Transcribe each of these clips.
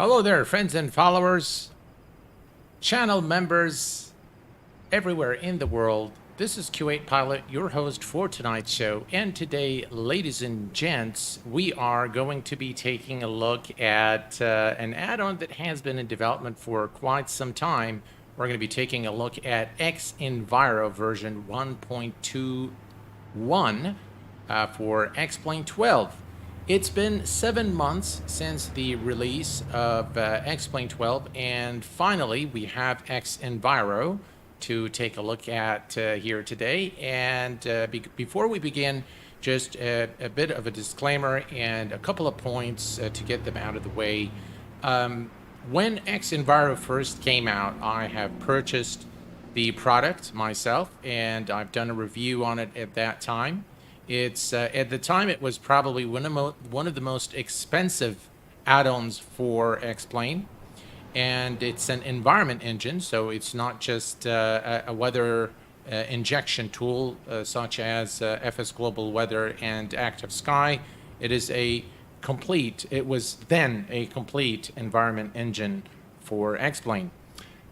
Hello there, friends and followers, channel members everywhere in the world. This is Q8 Pilot, your host for tonight's show. And today, ladies and gents, we are going to be taking a look at an add-on that has been in development for quite some time. We're going to be taking a look at xEnviro version 1.21 for X-Plane 12. It's been 7 months since the release of X-Plane 12, and finally we have xEnviro to take a look at here today. And before we begin, just a bit of a disclaimer and a couple of points to get them out of the way. When xEnviro first came out, I have purchased the product myself, and I've done a review on it at that time. It's at the time it was probably one of the most expensive add-ons for X-Plane, and it's an environment engine, so it's not just a weather injection tool such as FS Global Weather and Active Sky. It is it was then a complete environment engine for X-Plane.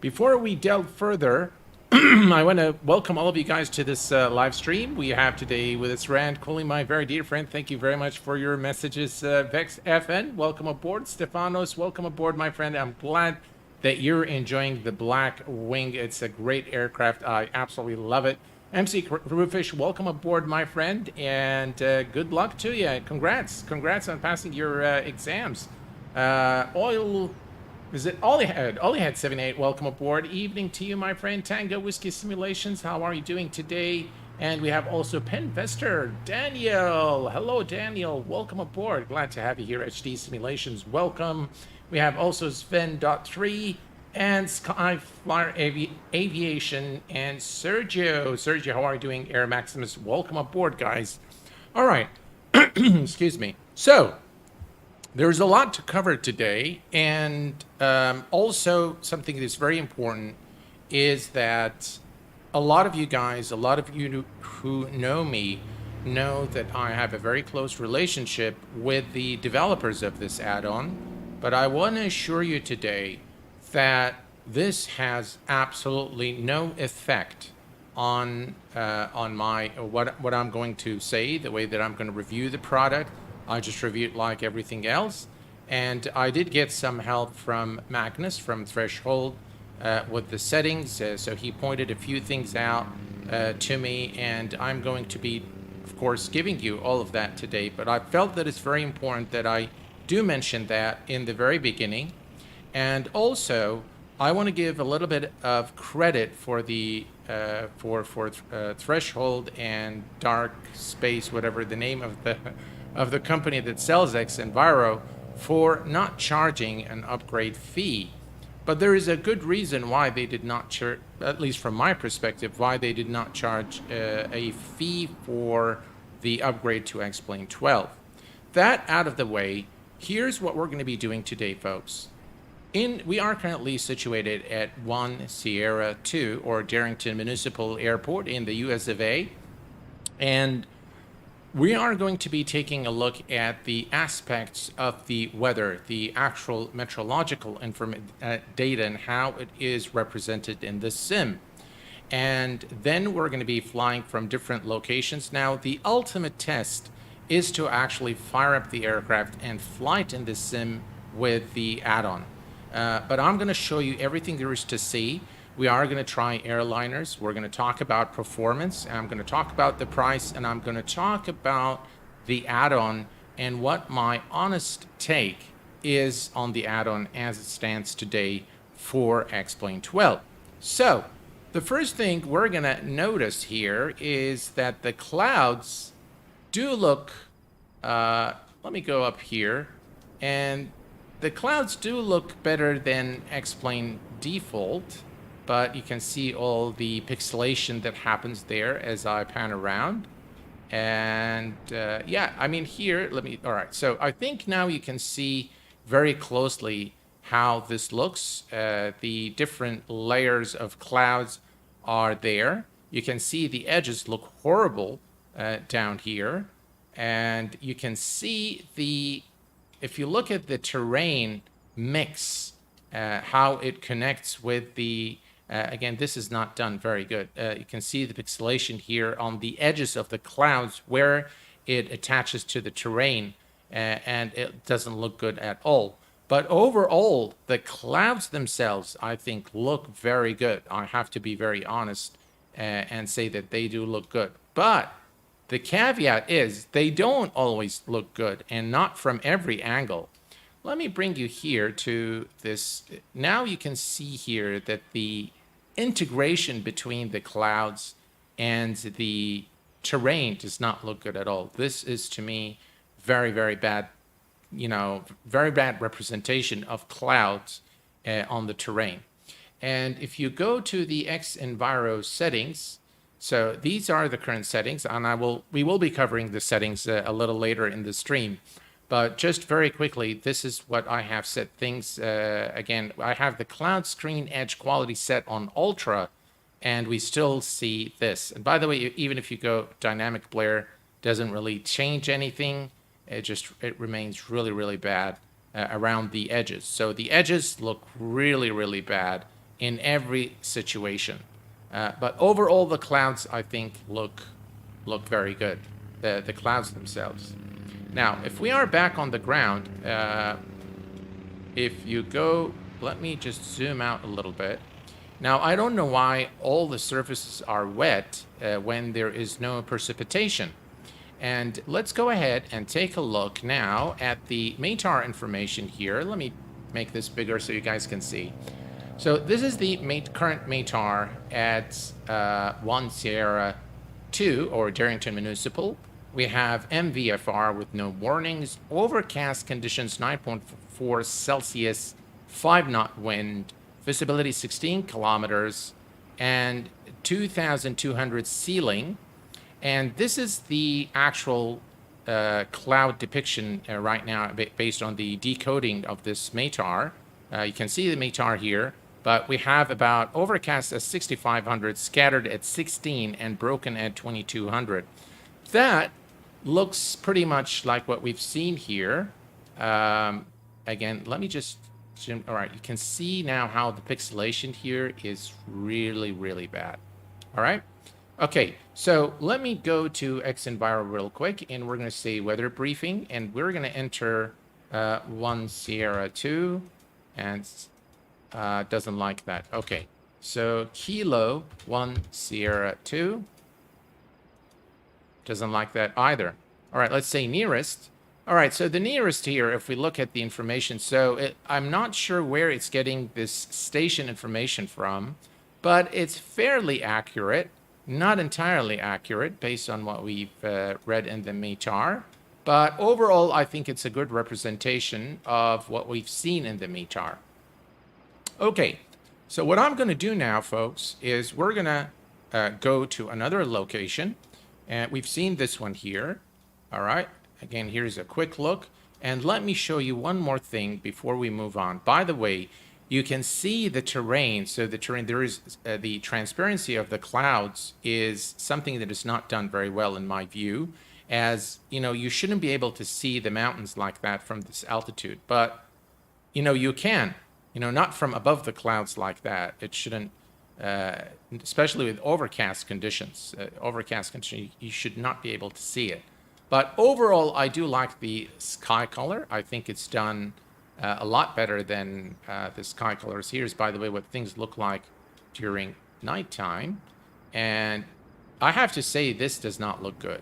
Before we delve further, I want to welcome all of you guys to this live stream. We have today with us Rand Cooley, my very dear friend. Thank you very much for your messages. Vex FN, welcome aboard. Stefanos, welcome aboard, my friend. I'm glad that you're enjoying the Black Wing. It's a great aircraft. I absolutely love it. MC Rufish, welcome aboard, my friend, and good luck to you. Congrats on passing your exams. Is it Ollie had 78? Welcome aboard. Evening to you, my friend. Tango Whiskey Simulations, how are you doing today? And we have also Penvester Daniel. Hello, Daniel. Welcome aboard. Glad to have you here, HD Simulations. Welcome. We have also Sven.3 and Skyflyer Aviation and Sergio. Sergio, how are you doing? Air Maximus. Welcome aboard, guys. All right. Excuse me. So, there's a lot to cover today, and also something that's very important is that a lot of you guys, a lot of you who know me, know that I have a very close relationship with the developers of this add-on, but I want to assure you today that this has absolutely no effect on what I'm going to say, the way that I'm going to review the product. I just review it like everything else. And I did get some help from Magnus from Threshold with the settings. So he pointed a few things out to me, and I'm going to be, of course, giving you all of that today. But I felt that it's very important that I do mention that in the very beginning. And also, I want to give a little bit of credit for the Threshold and Dark Space, whatever the name of the company that sells xEnviro, for not charging an upgrade fee. But there is a good reason why they did not charge, at least from my perspective, why they did not charge a fee for the upgrade to X-Plane 12. That out of the way, here's what we're going to be doing today, folks. We are currently situated at 1 Sierra 2, or Darrington Municipal Airport in the US of A, and we are going to be taking a look at the aspects of the weather, the actual meteorological data, and how it is represented in the sim. And then we're going to be flying from different locations. Now, the ultimate test is to actually fire up the aircraft and fly it in the sim with the add-on. But I'm going to show you everything there is to see. We are going to try airliners. We're going to talk about performance, and I'm going to talk about the price, and I'm going to talk about the add-on and what my honest take is on the add-on as it stands today for X-Plane 12. So, the first thing we're going to notice here is that the clouds do look, let me go up here, and the clouds do look better than X-Plane default. But you can see all the pixelation that happens there as I pan around. And yeah, I mean here, all right. So I think now you can see very closely how this looks. The different layers of clouds are there. You can see the edges look horrible down here. And you can see if you look at the terrain mix, how it connects with the, again, this is not done very good. You can see the pixelation here on the edges of the clouds where it attaches to the terrain, and it doesn't look good at all. But overall, the clouds themselves, I think, look very good. I have to be very honest and say that they do look good. But the caveat is they don't always look good, and not from every angle. Let me bring you here to this. Now you can see here that the integration between the clouds and the terrain does not look good at all. This is, to me, very, very bad, very bad representation of clouds on the terrain. And if you go to the xEnviro settings, so these are the current settings, and we will be covering the settings a little later in the stream. But just very quickly, this is what I have set things. Again, I have the cloud screen edge quality set on ultra, and we still see this. And by the way, even if you go dynamic blur, doesn't really change anything. It remains really, really bad around the edges. So the edges look really, really bad in every situation. But overall, the clouds, I think, look very good. The clouds themselves. Now, if we are back on the ground, if you go, let me just zoom out a little bit. Now, I don't know why all the surfaces are wet when there is no precipitation. And let's go ahead and take a look now at the METAR information here. Let me make this bigger so you guys can see. So this is the current METAR at 1 Sierra 2, or Darrington Municipal. We have MVFR with no warnings, overcast conditions 9.4 Celsius, 5-knot wind, visibility 16 kilometers, and 2,200 ceiling. And this is the actual cloud depiction right now based on the decoding of this METAR. You can see the METAR here, but we have about overcast at 6,500, scattered at 16, and broken at 2,200. That looks pretty much like what we've seen here. Again, let me just zoom. All right, you can see now how the pixelation here is really, really bad. All right. Okay, so let me go to xEnviro real quick, and we're going to say weather briefing, and we're going to enter 1 Sierra 2, and doesn't like that. Okay, so Kilo 1 Sierra 2. Doesn't like that either. All right, let's say nearest. All right, so the nearest here, if we look at the information, so I'm not sure where it's getting this station information from, but it's fairly accurate, not entirely accurate based on what we've read in the METAR. But overall, I think it's a good representation of what we've seen in the METAR. Okay, so what I'm going to do now, folks, is we're going to go to another location. And we've seen this one here. All right. Again, here's a quick look. And let me show you one more thing before we move on. By the way, you can see the terrain. So the terrain, there is the transparency of the clouds is something that is not done very well in my view. As you know, you shouldn't be able to see the mountains like that from this altitude. But, you can, not from above the clouds like that. It shouldn't. Especially with overcast conditions. You should not be able to see it. But overall, I do like the sky color. I think it's done a lot better than the sky colors. Here's, by the way, what things look like during nighttime. And I have to say, this does not look good.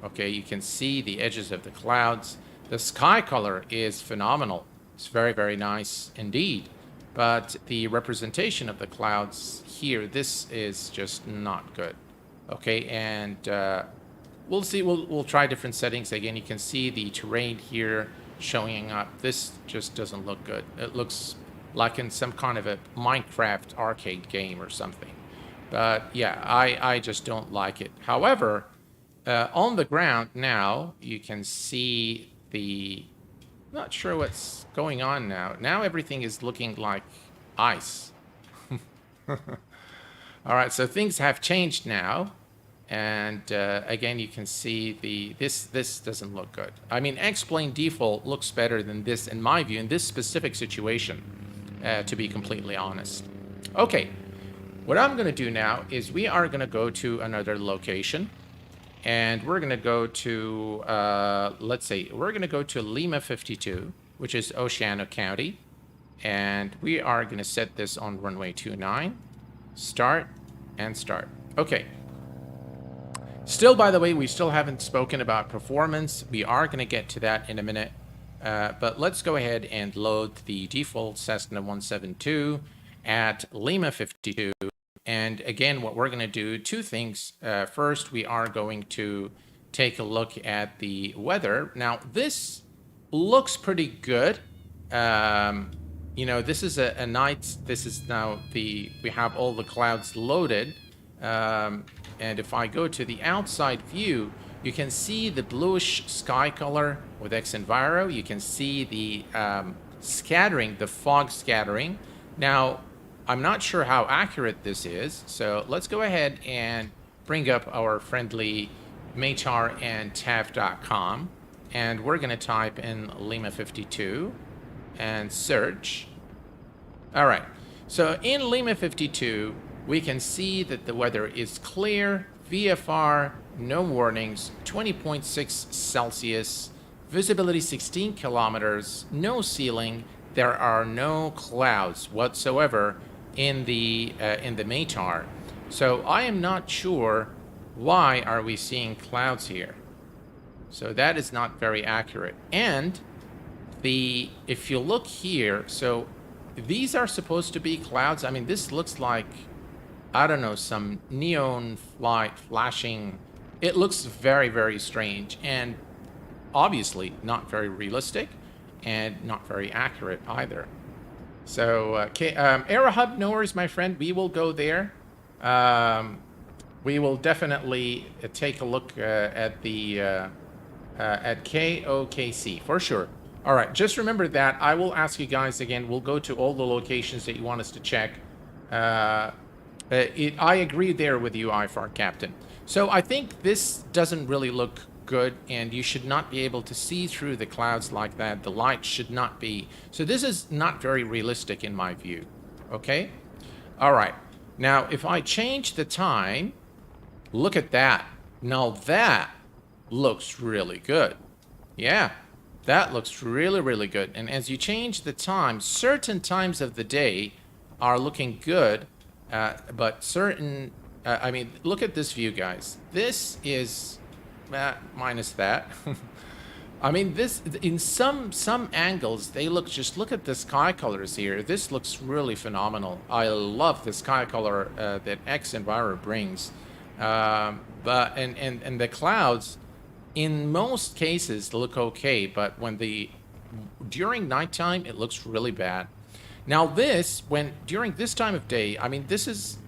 Okay, you can see the edges of the clouds. The sky color is phenomenal. It's very, very nice indeed. But the representation of the clouds here, this is just not good. Okay, and we'll see. We'll try different settings. Again, you can see the terrain here showing up. This just doesn't look good. It looks like in some kind of a Minecraft arcade game or something. But yeah, I just don't like it. However, on the ground now, you can see the... Not sure what's going on now. Now everything is looking like ice. All right, so things have changed now. And again, you can see this doesn't look good. I mean, X-plane default looks better than this in my view in this specific situation, to be completely honest. Okay, what I'm going to do now is we are going to go to another location, and we're going to go to, let's say, we're going to go to Lima 52, which is Oceano County, and we are going to set this on runway 29, start, and start. Okay. Still, by the way, we still haven't spoken about performance. We are going to get to that in a minute. But let's go ahead and load the default Cessna 172 at Lima 52. And again, what we're going to do, two things. First, we are going to take a look at the weather. Now, this looks pretty good. You know, this is a night. This is now we have all the clouds loaded. And if I go to the outside view, you can see the bluish sky color with xEnviro. You can see the scattering, the fog scattering. Now, I'm not sure how accurate this is, so let's go ahead and bring up our friendly Matar and TAV.com, and we're going to type in Lima 52 and search. All right, so in Lima 52, we can see that the weather is clear, VFR, no warnings, 20.6 Celsius, visibility 16 kilometers, no ceiling. There are no clouds whatsoever in the Matar. So I am not sure why are we seeing clouds here. So that is not very accurate. And if you look here, so these are supposed to be clouds. I mean, this looks like, I don't know, some neon light flashing. It looks very, very strange and obviously not very realistic and not very accurate either. So, AeroHub, no worries, my friend. We will go there. We will definitely take a look at KOKC for sure. All right, just remember that. I will ask you guys again. We'll go to all the locations that you want us to check. I agree there with you, IFAR Captain. So I think this doesn't really look good, and you should not be able to see through the clouds like that. The light should not be. So this is not very realistic in my view. Okay? All right. Now, if I change the time, look at that. Now that looks really good. Yeah, that looks really, really good. And as you change the time, certain times of the day are looking good. But certain, I mean, look at this view, guys. This is, minus that. I mean, this, in some angles, they look, just look at the sky colors here. This looks really phenomenal. I love the sky color that xEnviro brings. And the clouds, in most cases, look okay. But during nighttime, it looks really bad. Now during this time of day, I mean, this is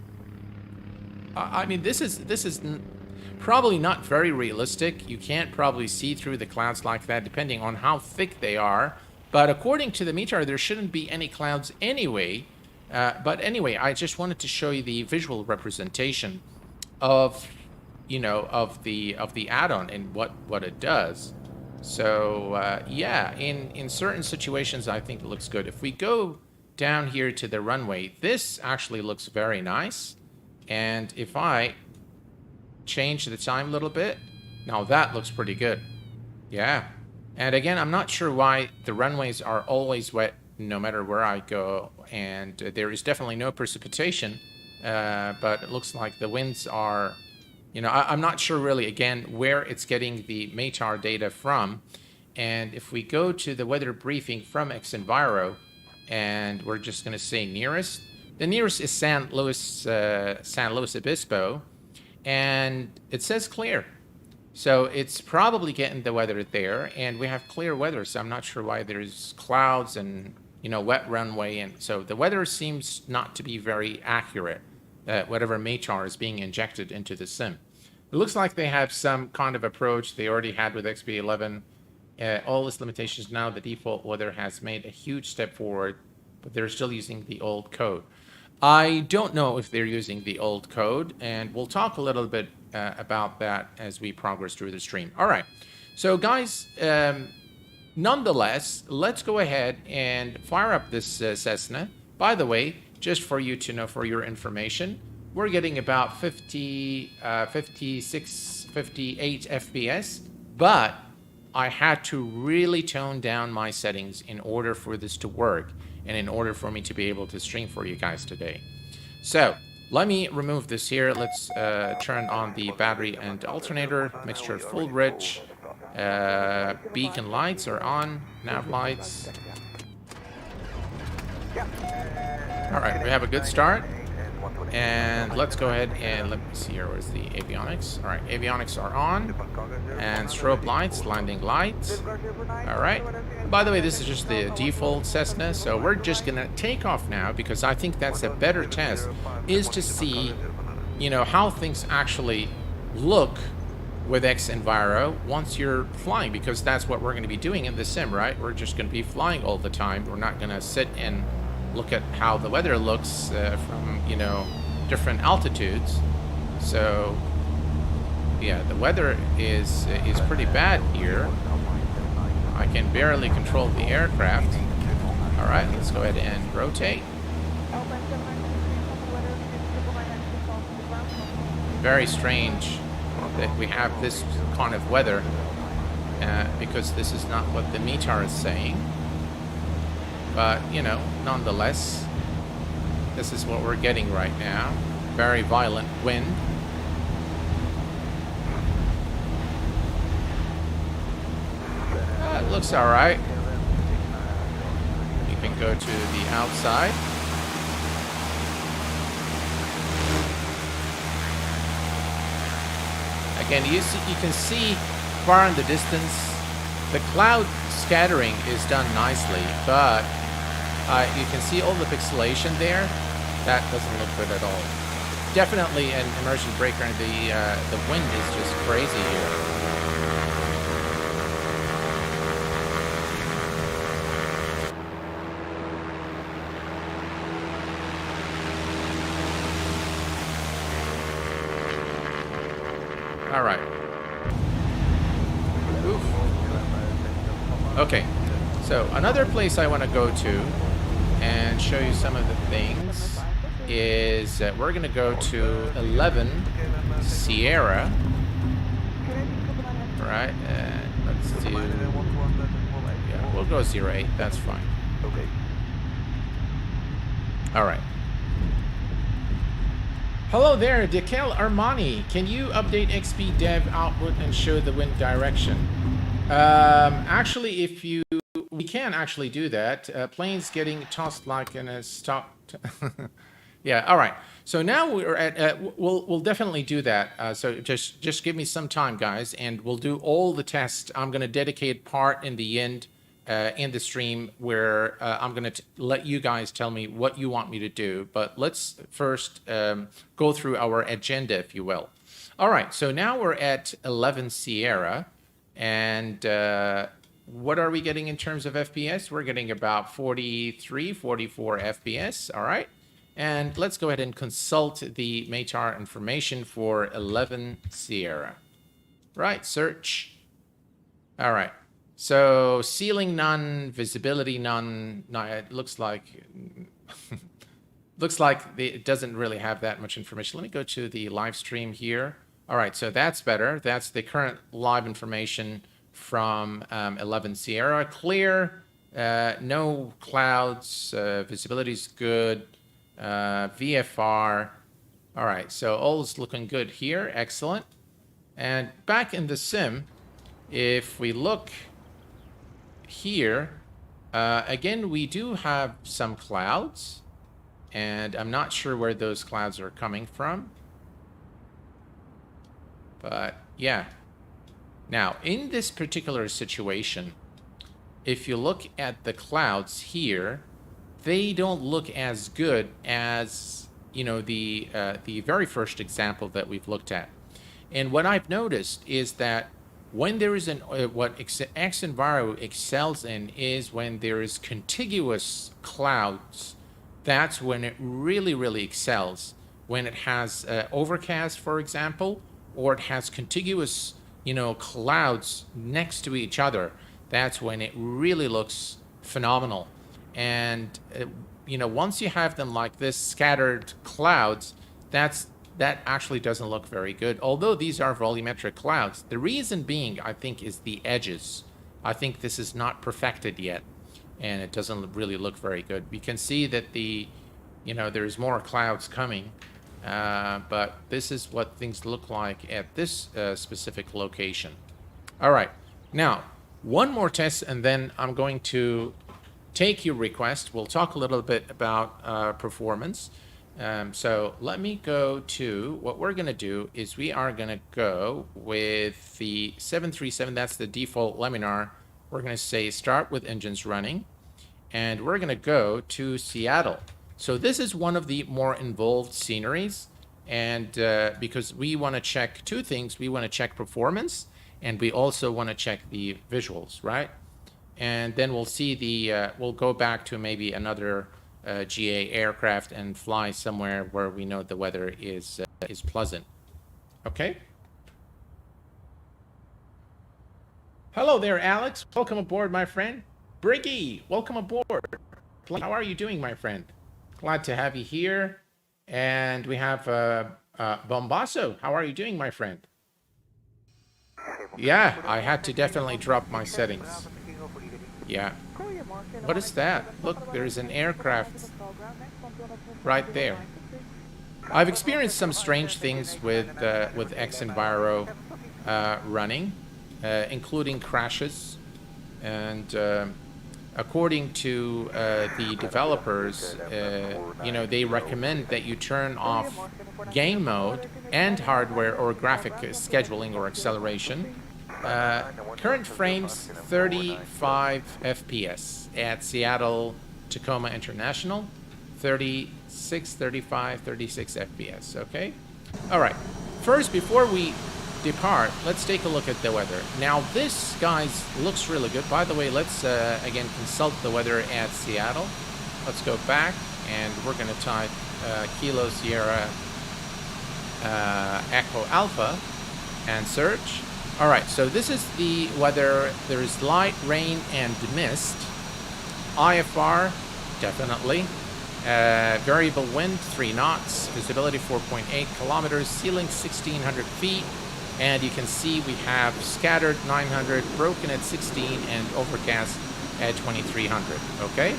probably not very realistic. You can't probably see through the clouds like that, depending on how thick they are. But according to the Matar, there shouldn't be any clouds anyway. But anyway, I just wanted to show you the visual representation of, of the add-on and what it does. So yeah, in certain situations, I think it looks good. If we go down here to the runway, this actually looks very nice. And if I change the time a little bit, now that looks pretty good. Yeah. And again, I'm not sure why the runways are always wet no matter where I go, and there is definitely no precipitation, but it looks like the winds are, I'm not sure really, again, where it's getting the Matar data from. And if we go to the weather briefing from xEnviro, and we're just going to say nearest. The nearest is San Luis Obispo, and it says clear. So it's probably getting the weather there, and we have clear weather, so I'm not sure why there's clouds and, wet runway. And so the weather seems not to be very accurate, whatever Matar is being injected into the sim. It looks like they have some kind of approach they already had with XB11. All its limitations now, the default weather has made a huge step forward, but they're still using the old code. I don't know if they're using the old code, and we'll talk a little bit about that as we progress through the stream. All right. So, guys, nonetheless, let's go ahead and fire up this Cessna. By the way, just for you to know, for your information, we're getting about 50, 56, 58 FPS, but I had to really tone down my settings in order for this to work and in order for me to be able to stream for you guys today. So let me remove this here. Let's turn on the battery and alternator, mixture full rich. Beacon lights are on, nav lights. All right, we have a good start. And let's go ahead and let me see here. Where's the avionics? All right, avionics are on. And strobe lights, landing lights. All right. By the way, this is just the default Cessna, so we're just gonna take off now because I think that's a better test, is to see, you know, how things actually look with xEnviro once you're flying, because that's what we're going to be doing in the sim, right? We're just going to be flying all the time. We're not going to sit and look at how the weather looks from, you know, different altitudes. So yeah, the weather is pretty bad here. I can barely control the aircraft. All right, let's go ahead and rotate. Very strange that we have this kind of weather because this is not what the METAR is saying. But, you know, nonetheless, this is what we're getting right now. Very violent wind. It looks all right. You can go to the outside. Again, you can see far in the distance, the cloud scattering is done nicely, but you can see all the pixelation there. That doesn't look good at all. Definitely an immersion breaker, and the wind is just crazy here. All right. Oof. Okay, so another place I want to go to and show you some of the things is we're going to go to 11 Sierra. All right, let's do, yeah, we'll go 08, that's fine. Okay. All right. Hello there, Dekel Armani. Can you update XP dev output and show the wind direction? Actually, we can actually do that. Plane's getting tossed like in a stop. Yeah, all right. So now we're at, we'll definitely do that. So just give me some time, guys, and we'll do all the tests. I'm going to dedicate part in the end in the stream where I'm going to let you guys tell me what you want me to do. But let's first go through our agenda, if you will. All right, so now we're at 11 Sierra. And what are we getting in terms of FPS? We're getting about 43, 44 FPS, all right? And let's go ahead and consult the METAR information for 11 Sierra. Right, search. All right. So ceiling none, visibility none. No, it looks like it doesn't really have that much information. Let me go to the live stream here. All right, so that's better. That's the current live information from 11 Sierra. Clear, no clouds, visibility's good, VFR. All right, so all is looking good here. Excellent. And back in the sim, if we look here, again, we do have some clouds, and I'm not sure where those clouds are coming from. But yeah. Now, in this particular situation, if you look at the clouds here, they don't look as good as, you know, the very first example that we've looked at. And what I've noticed is that when there is what xEnviro excels in is when there is contiguous clouds. That's when it really, really excels. When it has overcast, for example, or it has contiguous, clouds next to each other, that's when it really looks phenomenal. And, once you have them like this, scattered clouds, that actually doesn't look very good. Although these are volumetric clouds, the reason being, I think, is the edges. I think this is not perfected yet, and it doesn't really look very good. We can see that there's more clouds coming, but this is what things look like at this specific location. All right, now one more test, and then I'm going to take your request. We'll talk a little bit about performance. So let me go to, what we're going to do is we are going to go with the 737. That's the default laminar. We're going to say start with engines running, and we're going to go to Seattle. So this is one of the more involved sceneries, and because we want to check two things. We want to check performance, and we also want to check the visuals, right? And then we'll see we'll go back to maybe another GA aircraft and fly somewhere where we know the weather is pleasant. Okay. Hello there, Alex. Welcome aboard, my friend. Briggy, welcome aboard. How are you doing, my friend? Glad to have you here. And we have Bombasso. How are you doing, my friend? Yeah, I had to definitely drop my settings. Yeah. What is that? Look, there's an aircraft right there. I've experienced some strange things with xEnviro running, including crashes. And according to the developers, they recommend that you turn off game mode and hardware or graphic scheduling or acceleration. Current frames 35 FPS at Seattle Tacoma International, 36, 35, 36 FPS, okay? All right, first, before we depart, let's take a look at the weather. Now, this, guys, looks really good. By the way, let's, again, consult the weather at Seattle. Let's go back, and we're going to type Kilo Sierra Echo Alpha and search. All right, so this is the weather. There is light rain and mist. IFR, definitely. Variable wind, 3 knots. Visibility, 4.8 kilometers. Ceiling, 1,600 feet. And you can see we have scattered 900, broken at 16, and overcast at 2,300, okay?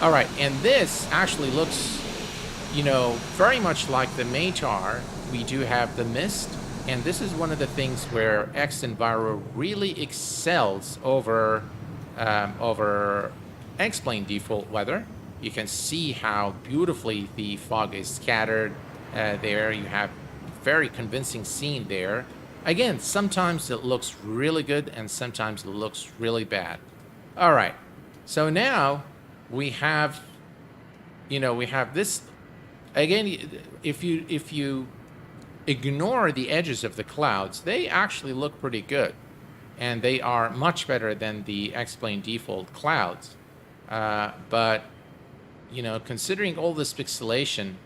All right, and this actually looks, very much like the Matar. We do have the mist. And this is one of the things where xEnviro really excels over X-plane default weather. You can see how beautifully the fog is scattered there. You have very convincing scene there. Again, sometimes it looks really good and sometimes it looks really bad. All right, so now we have, we have this. Again, if you ignore the edges of the clouds, they actually look pretty good, and they are much better than the X-plane default clouds. But considering all this pixelation,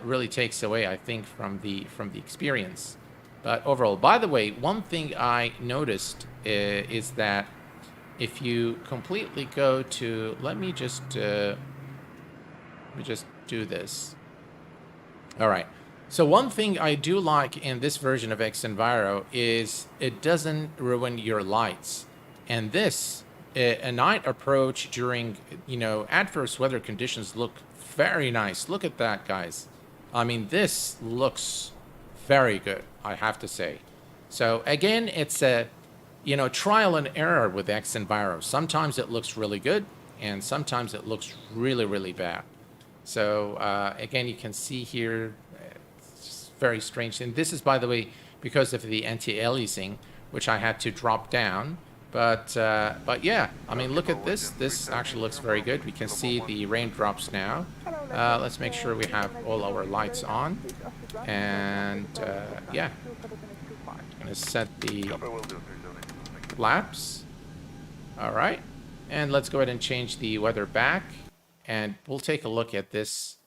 really takes away, I think, from the experience. But overall, by the way, one thing I noticed is that if you completely go to, let me just do this. All right. So one thing I do like in this version of xEnviro is it doesn't ruin your lights. And this, a night approach during, adverse weather conditions look very nice. Look at that, guys. I mean, this looks very good, I have to say. So again, it's a, trial and error with xEnviro. Sometimes it looks really good, and sometimes it looks really, really bad. So again, you can see here, very strange. And this is, by the way, because of the anti-aliasing, which I had to drop down. But yeah, I mean, look at this. This actually looks very good. We can see the raindrops now. Let's make sure we have all our lights on. And yeah, I'm gonna set the flaps. All right, and let's go ahead and change the weather back, and we'll take a look at this.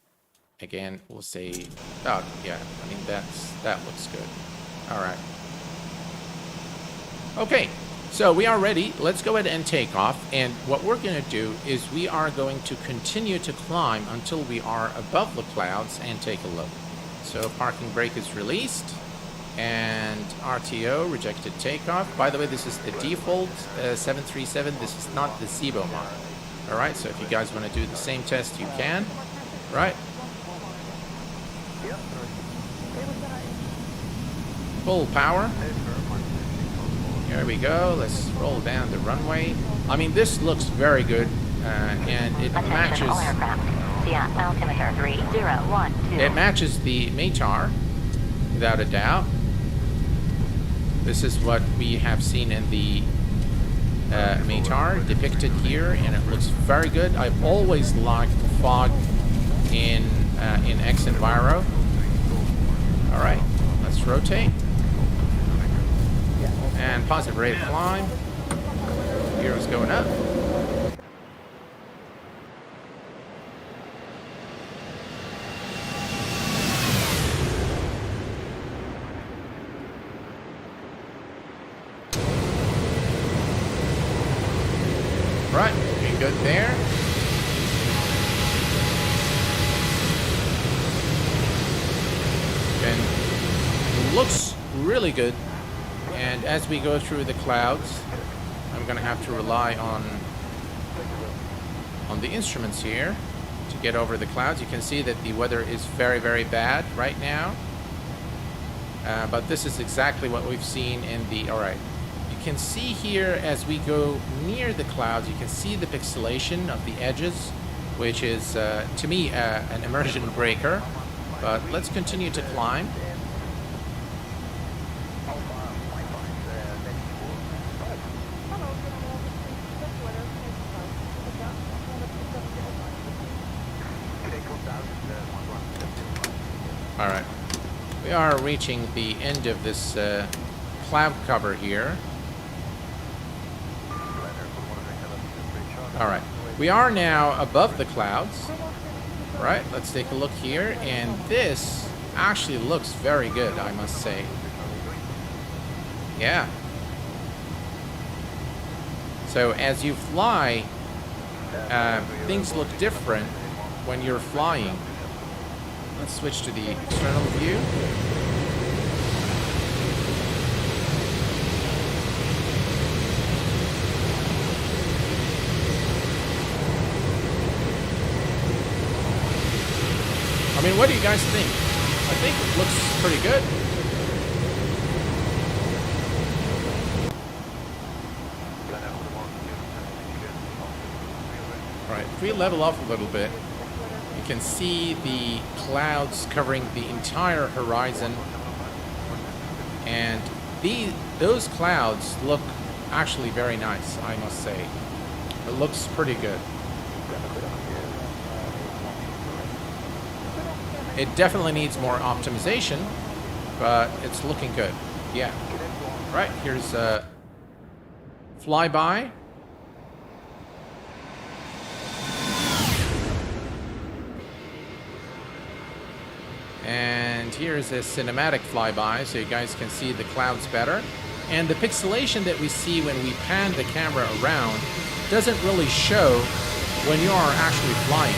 Again, we'll say, oh, yeah, I mean, that looks good. All right. Okay, so we are ready. Let's go ahead and take off. And what we're going to do is we are going to continue to climb until we are above the clouds and take a look. So parking brake is released. And RTO, rejected takeoff. By the way, this is the default 737. This is not the SIBO model. All right, so if you guys want to do the same test, you can. Right? Full power. Here we go. Let's roll down the runway. I mean, this looks very good, and it matches. Altimeter 3012. It matches the METAR, without a doubt. This is what we have seen in the METAR depicted here, and it looks very good. I've always liked the fog in xEnviro. All right, let's rotate. And positive rate of climb. Gear is going up. Right, looking good there. And looks really good. And as we go through the clouds, I'm going to have to rely on the instruments here to get over the clouds. You can see that the weather is very, very bad right now. But this is exactly what we've seen in the... All right. You can see here as we go near the clouds, you can see the pixelation of the edges, which is, to me, an immersion breaker. But let's continue to climb. All right, we are reaching the end of this cloud cover here. All right, we are now above the clouds. All right, let's take a look here, and this actually looks very good, I must say. Yeah. So as you fly, things look different when you're flying. Let's switch to the external view. I mean, what do you guys think? I think it looks pretty good. All right, if we level off a little bit, you can see the clouds covering the entire horizon, and those clouds look actually very nice, I must say. It looks pretty good. It definitely needs more optimization, but it's looking good. Yeah. Right, here's a flyby. And here's a cinematic flyby, so you guys can see the clouds better. And the pixelation that we see when we pan the camera around doesn't really show when you are actually flying.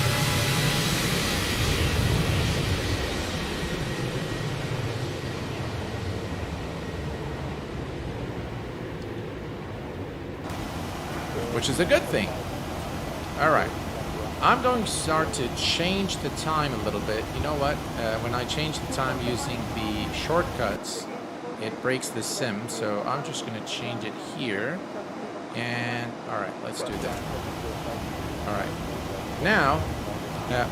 Which is a good thing. All right. I'm going to start to change the time a little bit. You know what? When I change the time using the shortcuts, it breaks the sim. So I'm just going to change it here. And all right, let's do that. All right. Now,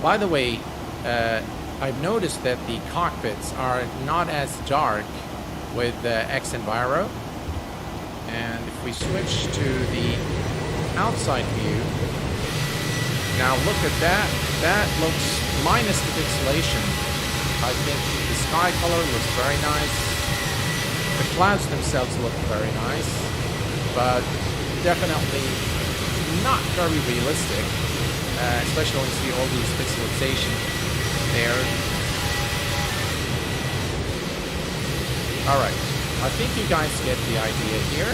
by the way, I've noticed that the cockpits are not as dark with xEnviro. And if we switch to the outside view, now look at that. That looks minus the pixelation. I think the sky color looks very nice. The clouds themselves look very nice, but definitely not very realistic, especially when you see all these pixelization there. All right, I think you guys get the idea here.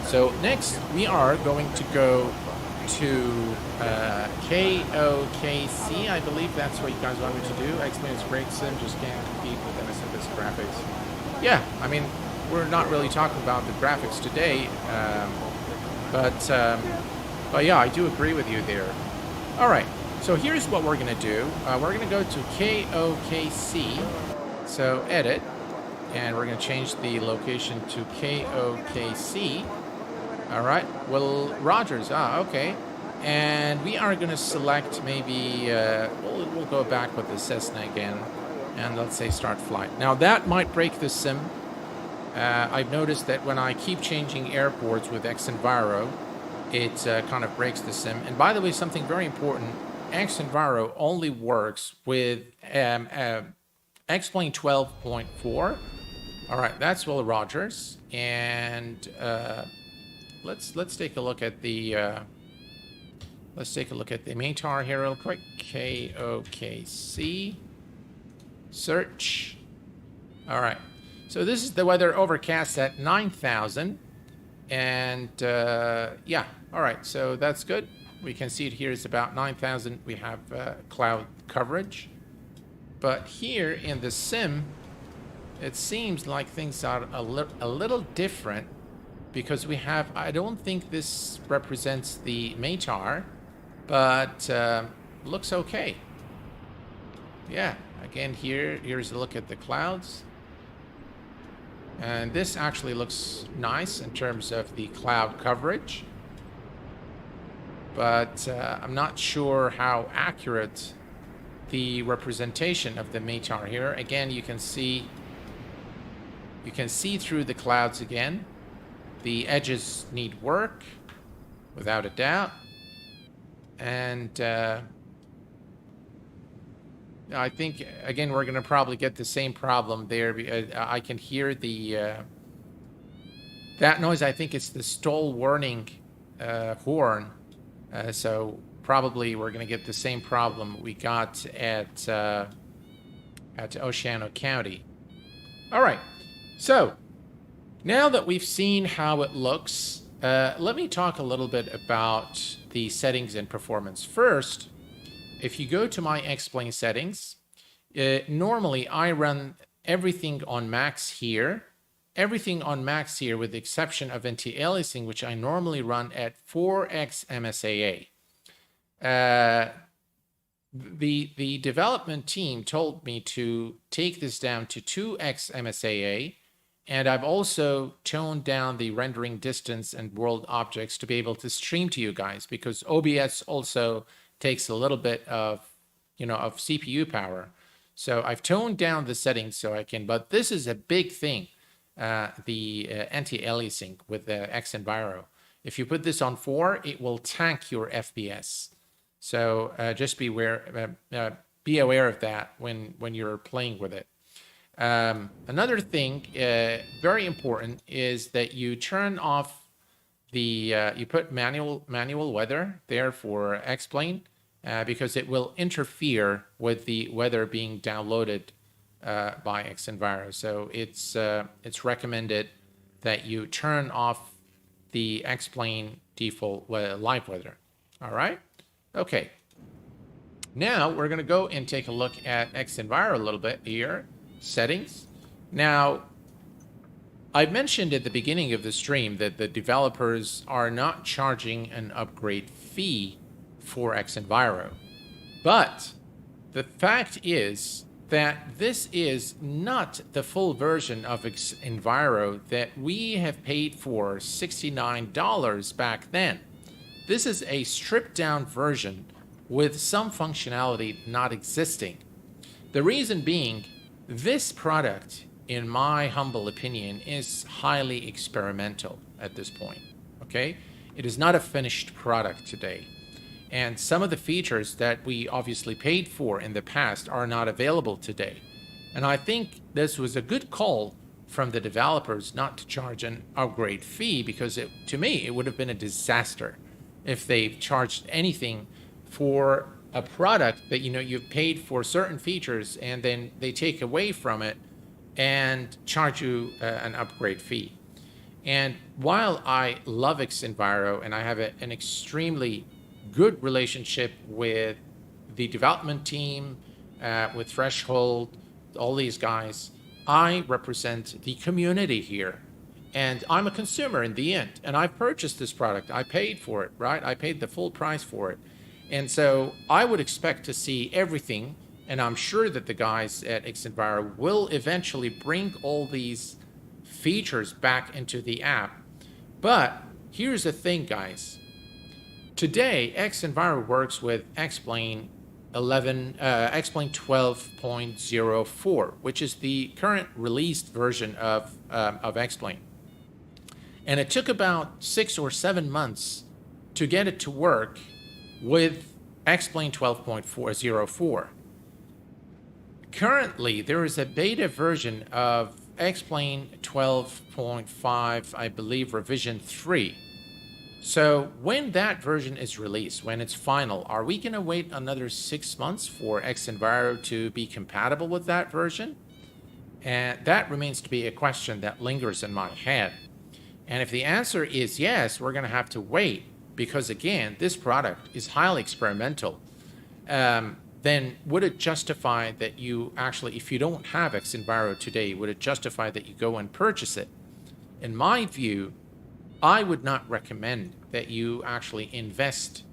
So next, we are going to go to KOKC. I believe that's what you guys want me to do. Experience Great Sim just can't compete with MSFS graphics. Yeah, I mean, we're not really talking about the graphics today, but yeah, I do agree with you there. All right, so here's what we're going to do. We're going to go to KOKC, so edit, and we're going to change the location to KOKC. All right, well, Rogers, okay. And we are going to select maybe, we'll go back with the Cessna again, and let's say start flight. Now, that might break the sim. I've noticed that when I keep changing airports with xEnviro, it kind of breaks the sim. And by the way, something very important, xEnviro only works with X-Plane 12.4. All right, that's Will Rogers. And let's take a look at the METAR here real quick. KOKC. Search. All right. So this is the weather overcast at 9,000. And yeah, all right. So that's good. We can see it here is about 9,000. We have cloud coverage. But here in the sim, it seems like things are a little different because we have, I don't think this represents the METAR, but looks okay. Yeah, again, here's a look at the clouds. And this actually looks nice in terms of the cloud coverage. But I'm not sure how accurate the representation of the METAR here. Again, you can see through the clouds again. The edges need work, without a doubt. And I think, again, we're going to probably get the same problem there. I can hear that noise. I think it's the stall warning horn. So probably we're going to get the same problem we got at Oceano County. All right. So now that we've seen how it looks, let me talk a little bit about the settings and performance. First, if you go to my X-Plane settings, normally I run everything on max here. Everything on max here with the exception of anti-aliasing, which I normally run at 4x MSAA. The development team told me to take this down to 2x MSAA, and I've also toned down the rendering distance and world objects to be able to stream to you guys, because OBS also takes a little bit of CPU power. So I've toned down the settings so I can, but this is a big thing, the anti-aliasing with the xEnviro. If you put this on 4, it will tank your FPS. So just be aware of that when you're playing with it. Another thing, very important, is that you turn off you put manual weather there for X-Plane, because it will interfere with the weather being downloaded by xEnviro. So it's recommended that you turn off the X-Plane default live weather. All right. Okay. Now we're going to go and take a look at xEnviro a little bit here. Settings. Now, I mentioned at the beginning of the stream that the developers are not charging an upgrade fee for xEnviro. But the fact is that this is not the full version of xEnviro that we have paid for $69 back then. This is a stripped down version with some functionality not existing. The reason being, this product, in my humble opinion, is highly experimental at this point, okay? It is not a finished product today. And some of the features that we obviously paid for in the past are not available today. And I think this was a good call from the developers not to charge an upgrade fee, because to me, it would have been a disaster if they charged anything for a product that you've paid for certain features and then they take away from it and charge you an upgrade fee. And while I love xEnviro and I have an extremely good relationship with the development team, with Threshold, all these guys, I represent the community here. And I'm a consumer in the end. And I purchased this product. I paid for it, right? I paid the full price for it. And so I would expect to see everything. And I'm sure that the guys at xEnviro will eventually bring all these features back into the app. But here's the thing, guys. Today, xEnviro works with X-Plane 12.04, which is the current released version of X-Plane. And it took about 6 or 7 months to get it to work with X-Plane 12.04. Currently, there is a beta version of X-Plane 12.5, I believe, revision 3. So when that version is released, when it's final, are we going to wait another 6 months for xEnviro to be compatible with that version? And that remains to be a question that lingers in my head. And if the answer is yes, we're going to have to wait because, again, this product is highly experimental. Then would it justify that you actually, if you don't have xEnviro today, would it justify that you go and purchase it? In my view, I would not recommend that you actually invest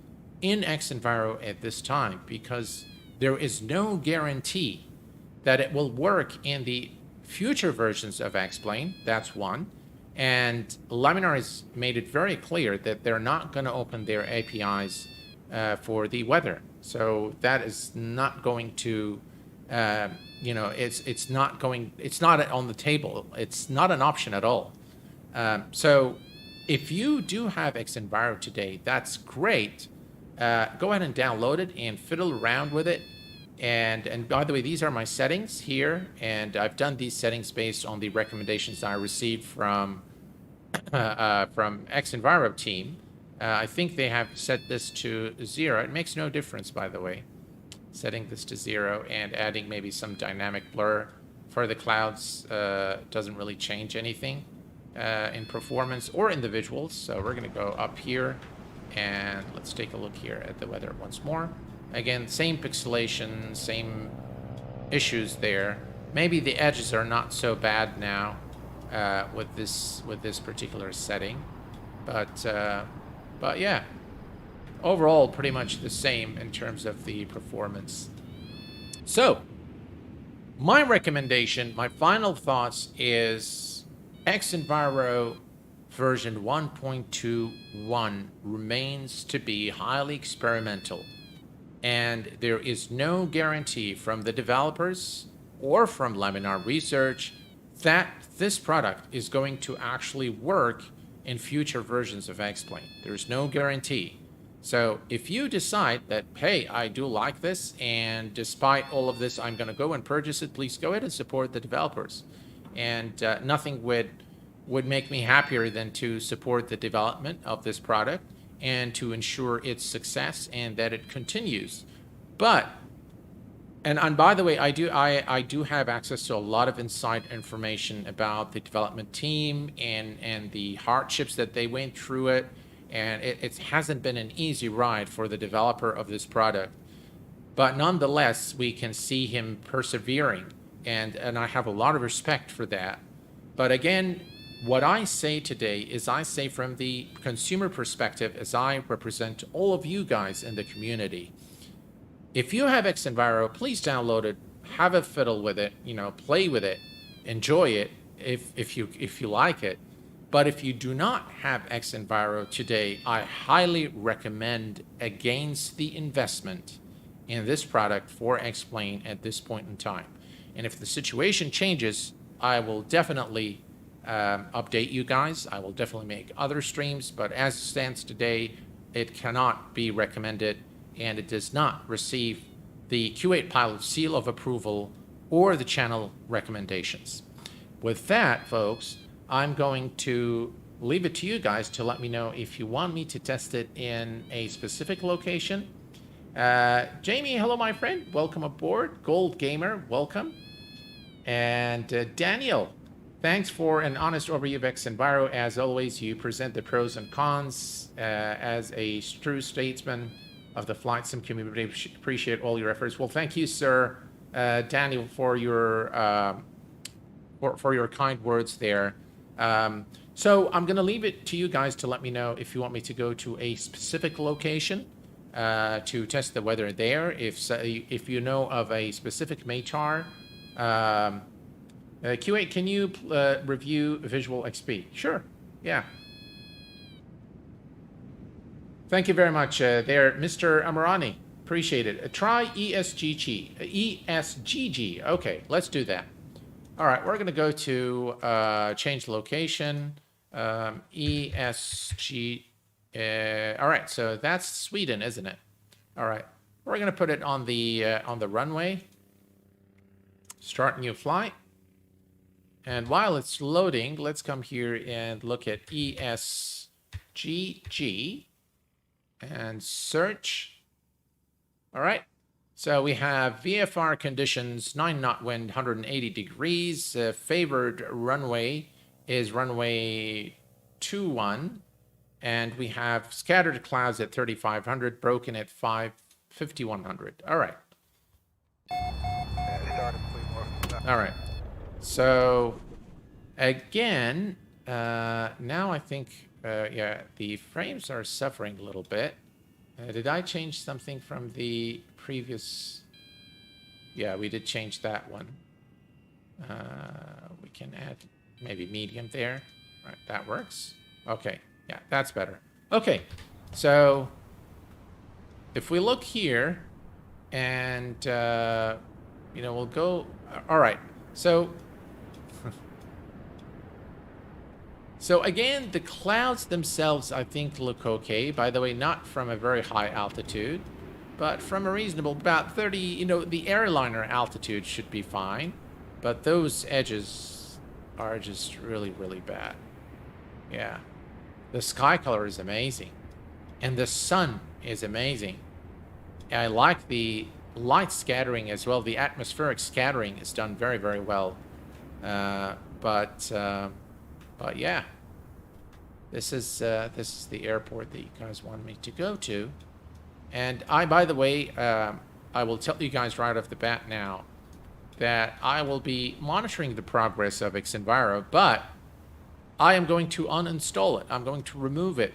in xEnviro at this time because there is no guarantee that it will work in the future versions of X-Plane. That's one. And Laminar has made it very clear that they're not going to open their APIs for the weather. So that is not going to, it's not on the table. It's not an option at all. So if you do have xEnviro today, that's great. Go ahead and download it and fiddle around with it. And by the way, these are my settings here, and I've done these settings based on the recommendations I received from xEnviro team. I think they have set this to 0. It makes no difference, by the way, setting this to 0 and adding maybe some dynamic blur for the clouds doesn't really change anything in performance or in the visuals. So we're going to go up here and let's take a look here at the weather once more. Again, same pixelation, same issues there. Maybe the edges are not so bad now with this particular setting, but yeah, overall pretty much the same in terms of the performance. So my recommendation, my final thoughts is xEnviro version 1.21 remains to be highly experimental, and there is no guarantee from the developers or from Laminar Research that this product is going to actually work in future versions of X-Plane. There's no guarantee. So if you decide that, hey, I do like this, and despite all of this, I'm going to go and purchase it, please go ahead and support the developers. And nothing would make me happier than to support the development of this product and to ensure its success and that it continues. But, and by the way, I do have access to a lot of inside information about the development team and the hardships that they went through it. And it hasn't been an easy ride for the developer of this product. But nonetheless, we can see him persevering. And I have a lot of respect for that. But again, what I say today is I say from the consumer perspective as I represent all of you guys in the community. If you have xEnviro, please download it, have a fiddle with it, play with it, enjoy it if you like it. But if you do not have xEnviro today, I highly recommend against the investment in this product for X-Plane at this point in time. And if the situation changes, I will definitely update you guys. I will definitely make other streams, but as it stands today, it cannot be recommended, and it does not receive the Q8 Pilot seal of approval or the channel recommendations. With that, folks, I'm going to leave it to you guys to let me know if you want me to test it in a specific location. Jamie, hello, my friend. Welcome aboard. Gold Gamer, welcome. And Daniel, thanks for an honest overview of xEnviro. As always, you present the pros and cons as a true statesman of the flight sim community. Appreciate all your efforts. Well, thank you, sir, Daniel, for your kind words there. So I'm going to leave it to you guys to let me know if you want me to go to a specific location to test the weather there. If you know of a specific METAR. Q8, can you review Visual XP? Sure. Yeah. Thank you very much there, Mr. Amarani. Appreciate it. Try ESGG. ESGG. Okay, let's do that. All right, we're going to go to change location. ESG. All right, so that's Sweden, isn't it? All right, we're going to put it on the runway. Start new flight. And while it's loading, let's come here and look at ESGG and search. All right. So we have VFR conditions, 9-knot wind, 180 degrees. Favored runway is runway 21. And we have scattered clouds at 3,500, broken at 5,100. All right. All right. So again, now I think, yeah, the frames are suffering a little bit. Did I change something from the previous? Yeah, we did change that one. We can add maybe medium there. All right, that works. Okay, yeah, that's better. Okay, so if we look here and, you know, we'll go, all right, so so again, the clouds themselves, I think, look okay. By the way, not from a very high altitude, but from a reasonable, about 30, you know, the airliner altitude should be fine. But those edges are just really, really bad. Yeah. The sky color is amazing. And the sun is amazing. And I like the light scattering as well. The atmospheric scattering is done very, very well. But yeah, this is the airport that you guys want me to go to. And by the way, I will tell you guys right off the bat now that I will be monitoring the progress of xEnviro, but I am going to uninstall it. I'm going to remove it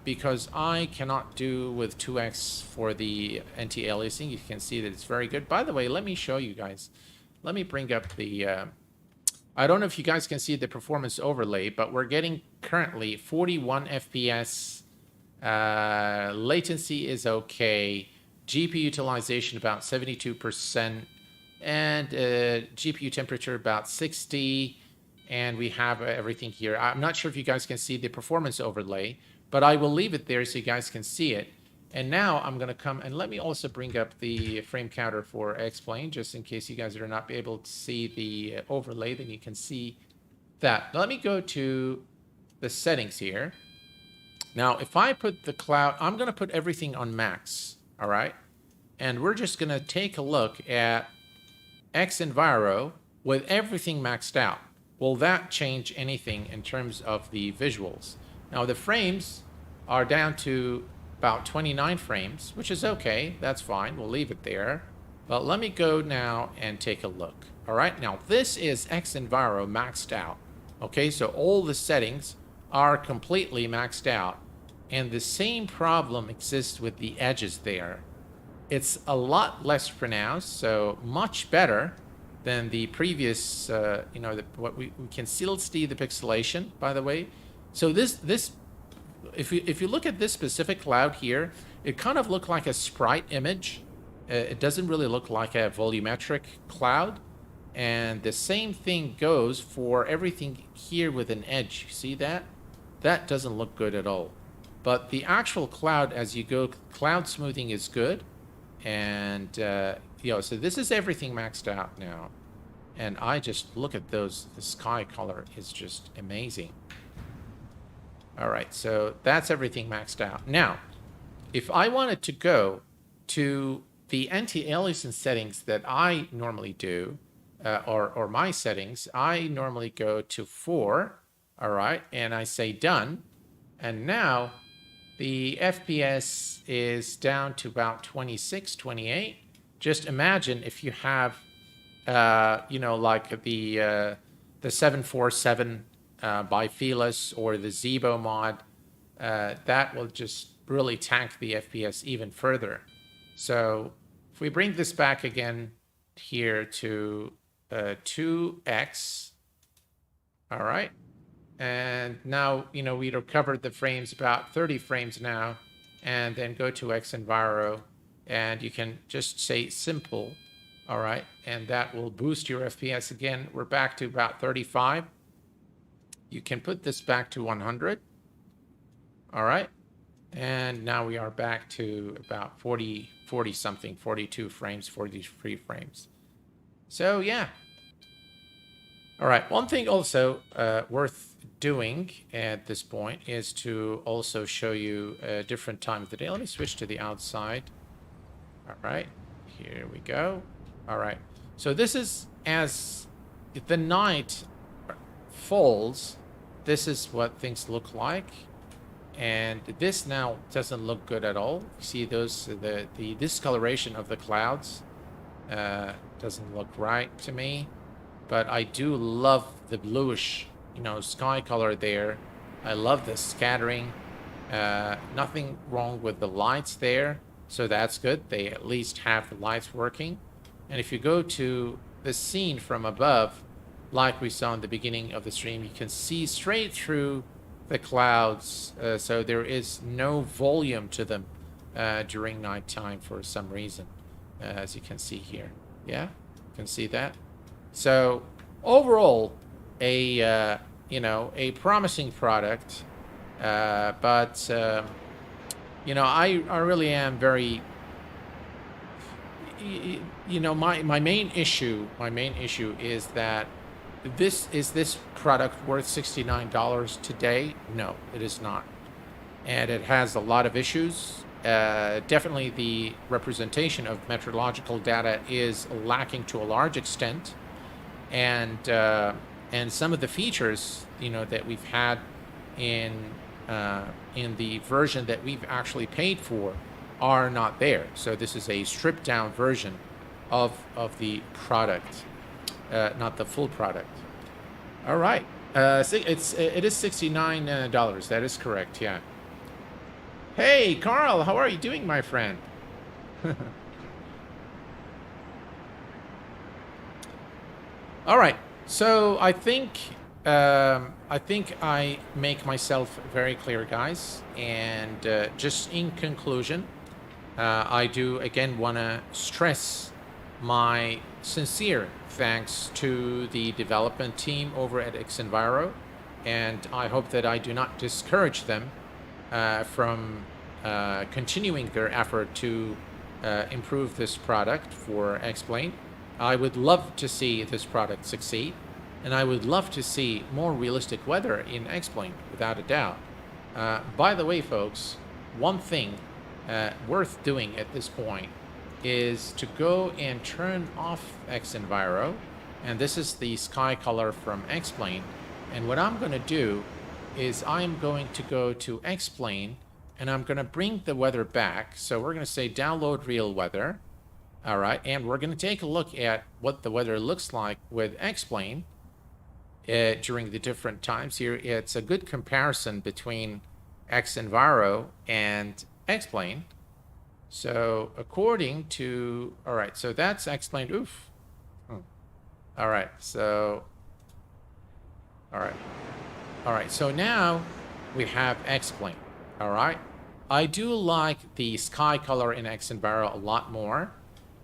because I cannot do with 2x for the anti-aliasing. You can see that it's very good. By the way, let me show you guys. Let me bring up the... I don't know if you guys can see the performance overlay, but we're getting currently 41 FPS. Latency is okay. GPU utilization about 72%. And GPU temperature about 60. And we have everything here. I'm not sure if you guys can see the performance overlay, but I will leave it there so you guys can see it. And now I'm going to come and let me also bring up the frame counter for X-Plane, just in case you guys are not able to see the overlay, then you can see that. Now, let me go to the settings here. Now, if I put the cloud, I'm going to put everything on max, all right? And we're just going to take a look at xEnviro with everything maxed out. Will that change anything in terms of the visuals? Now, the frames are down to about 29 frames, which is okay. That's fine. We'll leave it there. But let me go now and take a look. All right. Now, this is xEnviro maxed out. Okay. So all the settings are completely maxed out. And the same problem exists with the edges there. It's a lot less pronounced, so much better than the previous, you know, what we can still see the pixelation, by the way. So if you look at this specific cloud here, it kind of looks like a sprite image. It doesn't really look like a volumetric cloud. And the same thing goes for everything here with an edge. You see that? That doesn't look good at all. But the actual cloud, as you go, cloud smoothing is good. And, you know, so this is everything maxed out now. And I just look at those. The sky color is just amazing. All right, so that's everything maxed out. Now, if I wanted to go to the anti-aliasing settings that I normally do, or my settings, I normally go to 4, all right, and I say done. And now the FPS is down to about 26, 28. Just imagine if you have, like the 747 by Felis or the Zebo mod, that will just really tank the FPS even further. So if we bring this back again here to 2x, all right, and now, we recovered the frames, about 30 frames now, and then go to xEnviro, and you can just say simple, all right, and that will boost your FPS again. We're back to about 35. You can put this back to 100, all right, and now we are back to about 40 something, 42 frames, 43 frames. So yeah. All right, one thing also worth doing at this point is to also show you a different time of the day. Let me switch to the outside. All right, here we go. All right, so this is as the night falls, this is what things look like. And this now doesn't look good at all. You see the discoloration of the clouds doesn't look right to me. But I do love the bluish, sky color there. I love the scattering. Nothing wrong with the lights there, so that's good. They at least have the lights working. And if you go to the scene from above, like we saw in the beginning of the stream, you can see straight through the clouds. So there is no volume to them during nighttime for some reason, as you can see here. Yeah, you can see that. So overall, a promising product, but I really am very, my main issue is that this product worth $69 today? No, it is not, and it has a lot of issues. Definitely, the representation of meteorological data is lacking to a large extent. And some of the features, that we've had in the version that we've actually paid for are not there. So this is a stripped down version of the product, not the full product. All right, it is $69. That is correct. Yeah. Hey, Carl, how are you doing, my friend? All right, so I think I make myself very clear, guys. And just in conclusion, I do again want to stress my sincere thanks to the development team over at xEnviro, and I hope that I do not discourage them from continuing their effort to improve this product for X-Plane. I would love to see this product succeed, and I would love to see more realistic weather in X-Plane, without a doubt. By the way, folks, one thing worth doing at this point is to go and turn off xEnviro, and this is the sky color from X-Plane. And what I'm going to do is I'm going to go to X-Plane, and I'm going to bring the weather back. So we're going to say download real weather. All right, and we're going to take a look at what the weather looks like with X-Plane during the different times here. It's a good comparison between xEnviro and X-Plane. So according to, all right, so that's X-Plane. Oof. All right, so, all right, so now we have X-Plane. All right, I do like the sky color in xEnviro a lot more.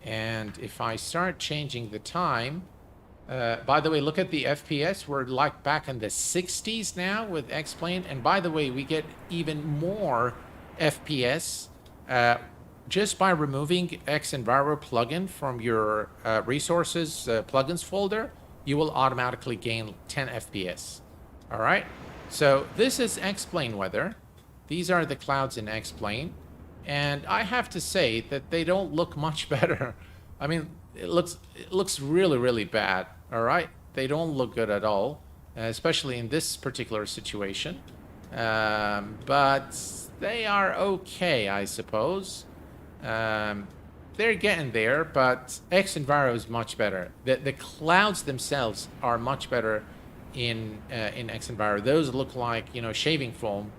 And if I start changing the time, by the way, look at the FPS. We're like back in the 60s now with X-Plane. And by the way, we get even more FPS just by removing xEnviro plugin from your resources plugins folder. You will automatically gain 10 FPS. All right. So this is X-Plane weather. These are the clouds in X-Plane. And I have to say that they don't look much better I mean, it looks really, really bad, all right? They don't look good at all, especially in this particular situation. But they are okay, I suppose. They're getting there, but xEnviro is much better. The clouds themselves are much better in xEnviro. Those look like, you know, shaving foam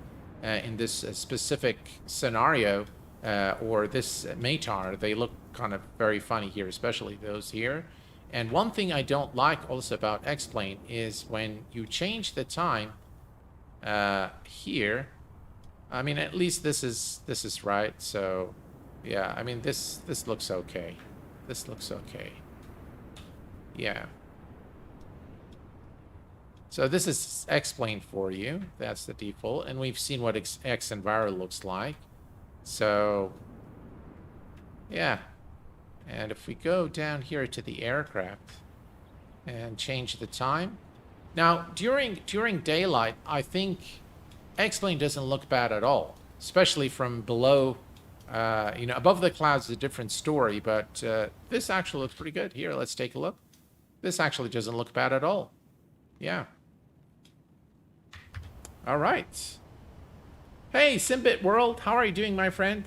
in this specific scenario, or this METAR. They look kind of very funny here, especially those here. And one thing I don't like also about X-Plane is when you change the time here. I mean, at least this is right. So yeah, I mean, this looks okay. This looks okay. Yeah. So this is X-Plane for you. That's the default. And we've seen what xEnviro looks like. So yeah. And if we go down here to the aircraft and change the time. Now, during daylight, I think X-Plane doesn't look bad at all, especially from below. You know, above the clouds is a different story, but this actually looks pretty good. Here, let's take a look. This actually doesn't look bad at all. Yeah. All right. Hey, Simbit World, how are you doing, my friend?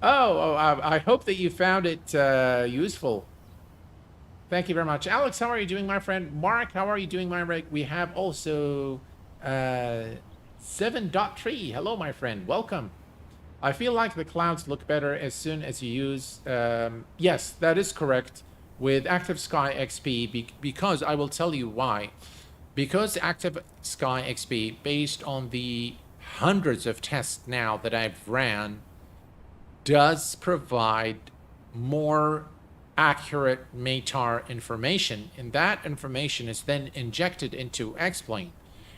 I hope that you found it useful. Thank you very much. Alex, how are you doing, my friend? Mark, how are you doing, my friend? We have also 7.3. Hello, my friend. Welcome. I feel like the clouds look better as soon as you use... yes, that is correct with Active Sky XP, because I will tell you why. Because Active Sky XP, based on the hundreds of tests now that I've ran, does provide more accurate METAR information, and that information is then injected into X-Plane.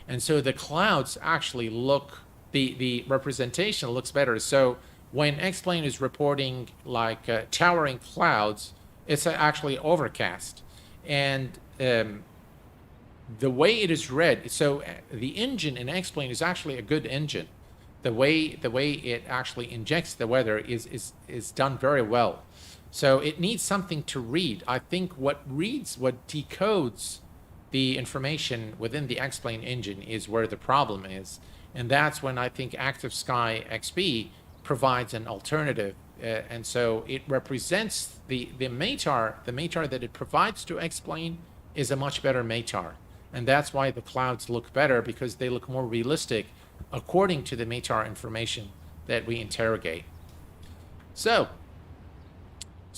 And so the clouds actually look, the representation looks better. So when X-Plane is reporting like towering clouds, it's actually overcast. And the way it is read, so the engine in X-Plane is actually a good engine. The way it actually injects the weather is done very well. So it needs something to read. I think what decodes the information within the X-Plane engine is where the problem is. And that's when I think Active Sky XP provides an alternative. And so it represents the METAR that it provides to X-Plane is a much better METAR. And that's why the clouds look better, because they look more realistic according to the METAR information that we interrogate. So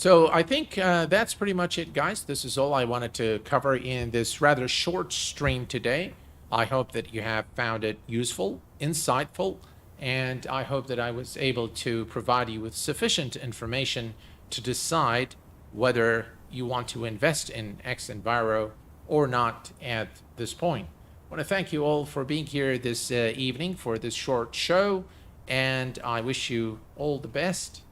I think that's pretty much it, guys. This is all I wanted to cover in this rather short stream today. I hope that you have found it useful, insightful, and I hope that I was able to provide you with sufficient information to decide whether you want to invest in xEnviro or not at this point. I want to thank you all for being here this evening for this short show, and I wish you all the best.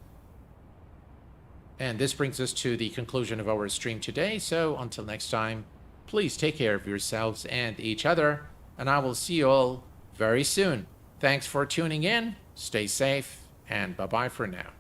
And this brings us to the conclusion of our stream today. So until next time, please take care of yourselves and each other, and I will see you all very soon. Thanks for tuning in. Stay safe, and bye-bye for now.